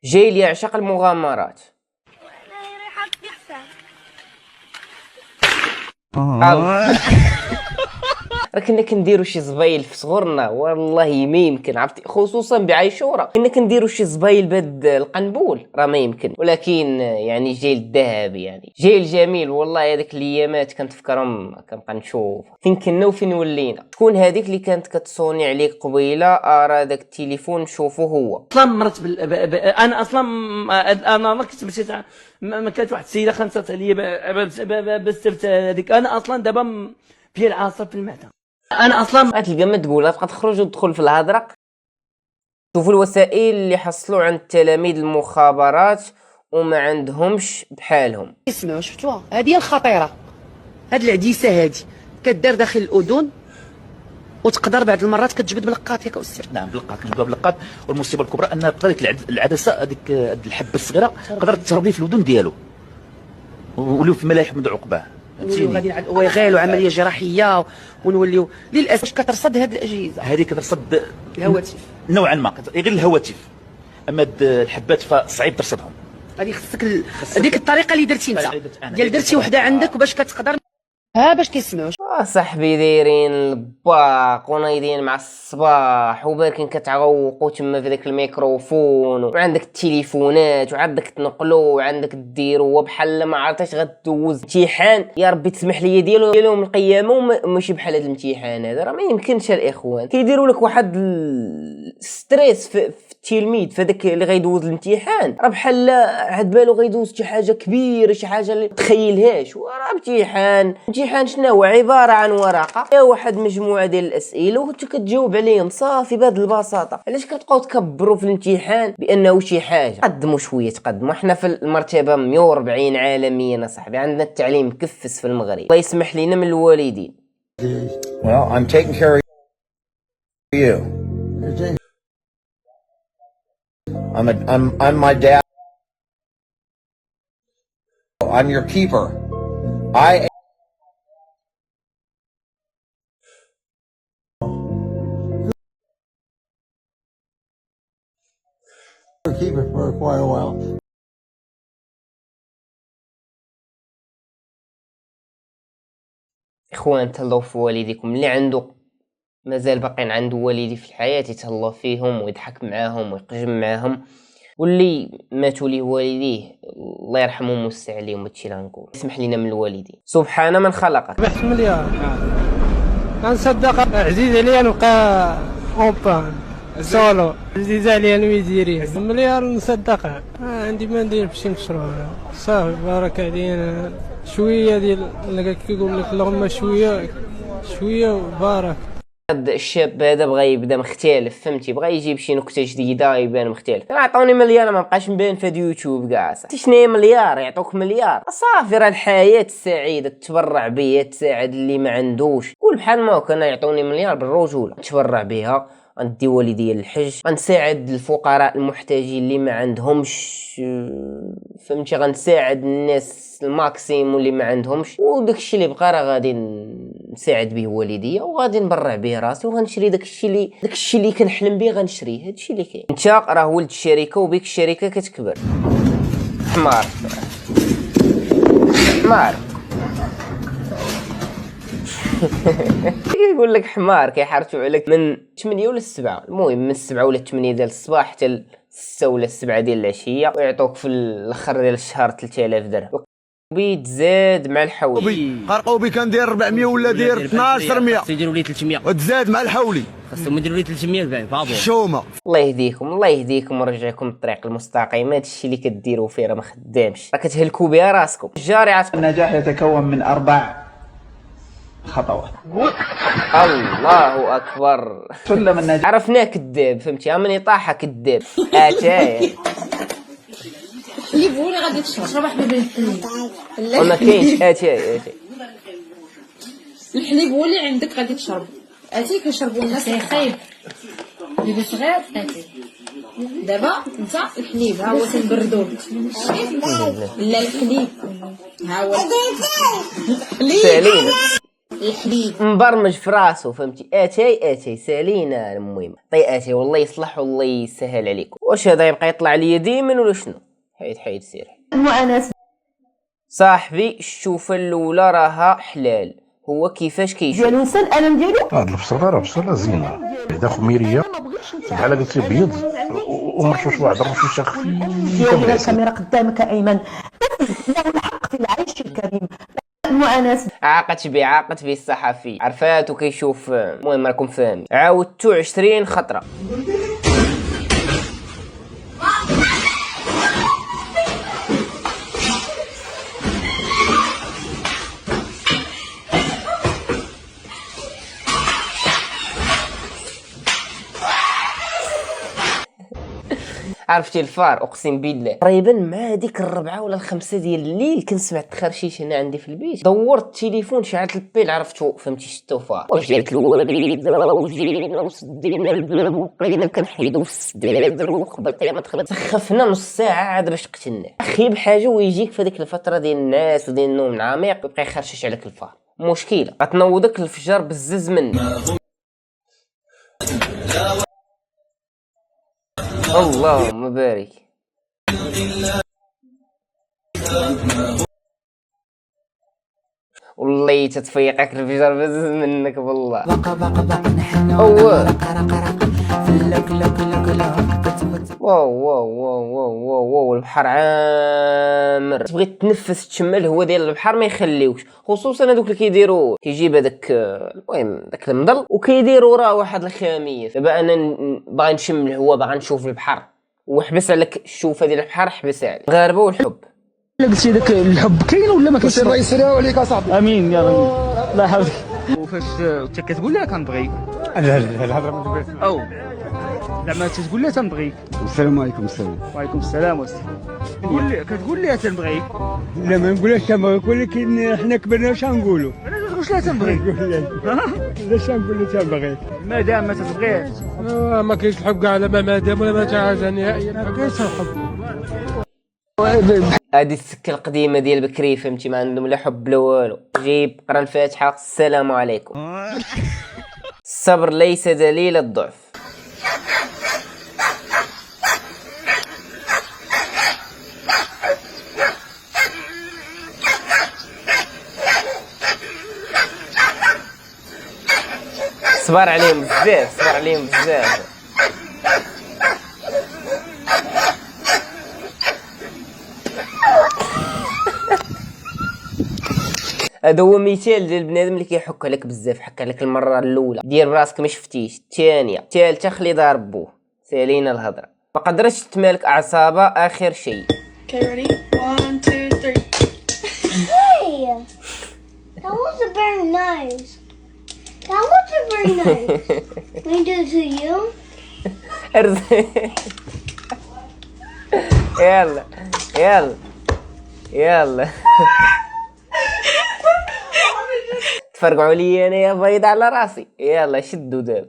جيل يعشق المغامرات. راه كنا كنديروا شي زبايل في صغرنا والله ما يمكن، عرفتي، خصوصا بعاشوره كنا كنديروا شي زبايل بهاد القنبول، راه ما يمكن. ولكن يعني جيل الذهبي، يعني جيل جميل والله. هذيك الايامات كنتفكرهم، كنبقى نشوف فين كنا وفين ولينا. شكون هذيك اللي كانت كتصوني عليك قبيله؟ راه داك التليفون نشوفه هو اصلا مرت انا اصلا انا ما كنت مشيت ما كانت واحد السيده خنصت عليا بس هذيك. انا اصلا دابا في العاصفه في المعده. انا اصلا غتلقى ما تقولها، تبقى تخرج وتدخل في الهضره. شوفوا الوسائل اللي حصلوا عند تلاميذ المخابرات وما عندهمش بحالهم. اسمعوا، شفتوها هذه الخطيره، هاد العديسه هادي كدار داخل الاذن وتقدر بعض المرات كتجبد بلقاط ياك استاذ. نعم بلقاط، كنجبدها بلقاط. والمصيبه الكبرى انها بطريقه العدسه هذيك الحبه الصغيره قدرت تهرب في الاذن ديالو وليو في ملايح منذ عقباه. غادي ويغالوا عمليه جراحيه ونوليو للاسف. واش كترصد هاد الاجهزه هذه كترصد الهواتف نوعا ما، غير الهواتف، اما الحبات فصعيب ترصدهم. غادي خصك هذيك الطريقه اللي درتي انت ديال درتي وحده عندك باش كتقدر باش كيسمعوا. صاحبي دايرين الباق ونايضين مع الصباح وباركين كتعوقوا تما في داك الميكروفون، وعندك التليفونات وعندك تنقلوا وعندك ديروا بحال ما عرفتش غدوز امتحان. يا ربي تسمح لي ديالهم القيامه وماشي بحال هذا الامتحان هذا. راه ما يمكنش الاخوان كيديروا لك واحد الستريس في التلميد فداك اللي غيدوز الامتحان. راه بحال عاد بالو غيدوز شي حاجه كبيره، شي حاجه اللي تخيلهاش. وراه امتحان شنو هو؟ عباره عن ورقه فيها واحد مجموعه ديال الاسئله وانت كتجاوب عليهم صافي بهذه البساطه. علاش كتبقاو تكبروا في الامتحان بانه شي حاجه؟ قدموا شويه، تقدموا. احنا في المرتبه 140 عالميا صاحبي، عندنا التعليم مكفس في المغرب. الله يسمح لينا من الوالدين. Well, I'm taking care of you. I'm my dad. I'm your keeper. I keep it for quite a while. اخوان تهلاو في والديكم. اللي عنده مازال باقين عنده والدي في الحياه يتهلا فيهم ويضحك معاهم ويقجم معاهم، واللي ماتوا ليه والديه الله يرحمهم ويوسع عليهم. هادشي اللي غنقول. اسمح لينا من الوالدين. سبحان من خلقك. ربحت مليار غنصدق. عزيز عليا نبقى اونبان سولو، عزيز عليا الميزيري مليار نصدقها. عندي ما ندير بشي مشروع صافي. بارك علينا شويه ديال اللي كيقول لك اللهم شويه وبارك. هاد الشاب هذا بغى يبدا مختلف، فهمتي؟ بغى يجيب شي نكته جديده يبان مختلف. عطوني مليار ما بقاش نبان في اليوتيوب كاع. شنو هي مليار؟ يعطوك مليار صافي. راه الحياه السعيده تبرع بها، تساعد اللي ما عندوش. قول بحال ما كان يعطوني مليار بالرجوله نتبرع بها، غندي والدي للحج، غنساعد الفقراء المحتاجين اللي ما عندهمش، فهمتي؟ غنساعد الناس الماكسيموم اللي ما عندهمش. وداكشي اللي بقى راه غادي نساعد به والديا وغادي نبرع به راسي وغنشري داكشي اللي كنحلم به غنشريه. هادشي اللي كاين. انت راه ولد الشركه وبيك الشركه كتكبر. حمار يقول لك حمار. كيحرتوا عليك من 8 ولا 7، المهم من 7 ولا 8 ديال الصباح حتى 6 ولا 7 ديال العشيه، ويعطوك في الاخر ديال الشهر 3000 درهم. وبيتزاد مع الحولي. قرقوبي كندير 400 ولا داير 1200. خصو يديروا لي 300 وتزاد مع الحولي. خصهم يديروا لي 300 بابا. حشومه. الله يهديكم ورجعكم الطريق المستقيم. هادشي اللي كديروا فيه راه ما خدامش، راه كتهلكوا بها راسكم. الجاري النجاح يتكون من 4 خطوات. الله اكبر. سلم النجاح. عرفناه كذاب، فهمتي؟ من يطاح كذاب. اتاي اللي بغولي غادي تشرب حبيبي الحليب. ما كاينش. اتاي الحليب هو اللي عندك غادي تشرب. اتي كيشربوا الناس الخايب بيبي صغير. اتي دابا انت الحليب ها هو تنبردو. لا الحليب ها هو الحليب. الحليب مبرمج في راسو فهمتي. اتاي سالينا. المهم طي اتاي والله يصلح والله يسهل عليكم. واش هذا يبقى يطلع لي ديما ولا شنو؟ حيد سير المؤانسة صاحبي. الشوفه الاولى راها حلال. هو كيفاش كيشوف ديالو نسى الالم ديالو. هاد البصله بصله زينه بعدا خميريه بحال قلت لي بيض ومرشوش واحد الرشوشه ديالي الكاميرا قدامك ايمن. له الحق في العيش الكريم. المؤانسة عاقت بي الصحفي عرفات وكيشوف. المهم راكم فاهمين. عاودتو 20 خطره. عرفتي الفار اقسم بالله تقريبا مع ديك 4 ولا 5 ديال الليل كنت سمعت تخرشيش هنا عندي في البيت. دورت التليفون شعلت البيل عرفتو فهمتي شتو فار. واش ديالك كنحيدو سخفنا نص ساعه عاد باش قتلناه. خيب حاجه ويجيك في هذيك الفتره ديال الناس وديال النوم العميق يبقى يخرشش عليك الفار. مشكله غتنوضك الفجر بزز منك. اللهم بارك. والله تتفيقك الفجر بزز منك والله. واو البحر عامر. تبغي تنفس تشم الهواء ديال البحر ما يخليوش. خصوصا هذوك اللي كيديروا كيجيب هذاك المهم داك المضل وكيديروا وراه واحد الخميس. دابا انا باغي نشم الهواء باغي نشوف البحر وحبس عليك الشوفه ديال البحر حبس عليك. الغاربه والحب. قلتي داك الحب كاين ولا ما كاينش؟ الله يسرها عليك اصاحبي. امين يا رب. الله يحفظك. وفاش انت كتقول لها كنبغيك؟ لا الهضره ما تبغيش. او زعما تقول لها تنبغيك. السلام عليكم. السلام وعليكم السلام وسهلا. كتقول لها تنبغيك؟ لا ما نقولهاش تنبغيك ولكن حنا كبرنا واش غنقولوا. علاش تقولش لها تنبغيك؟ علاش غنقول لها تنبغيك مادام ما تتبغيش. ما كاينش الحب كاع على مادام ولا ما حاجه نهائيا. ما كاينش الحب. هذه السكه القديمه ديال بكري فهمتي ما عندهم لا حب لا والو. جيب قرا الفاتحه. السلام عليكم. الصبر ليس دليل الضعف. صبر عليهم بزاف. هذا هو مثال ديال بنادم اللي كيحك عليك بزاف. حك عليك المره الاولى دير براسك ما شفتيش، الثانيه الثالثه خلي ضارب بوه. سالينا الهضره ما قدرتش تمالك اعصابها. اخر شيء Okay, ready? 1, 2, 3. Hey! That was a very nice. That was a very nice. Can I do it to you? يلا تفرقعوا لي انا يا بيض على راسي. يلا شدوا دابا.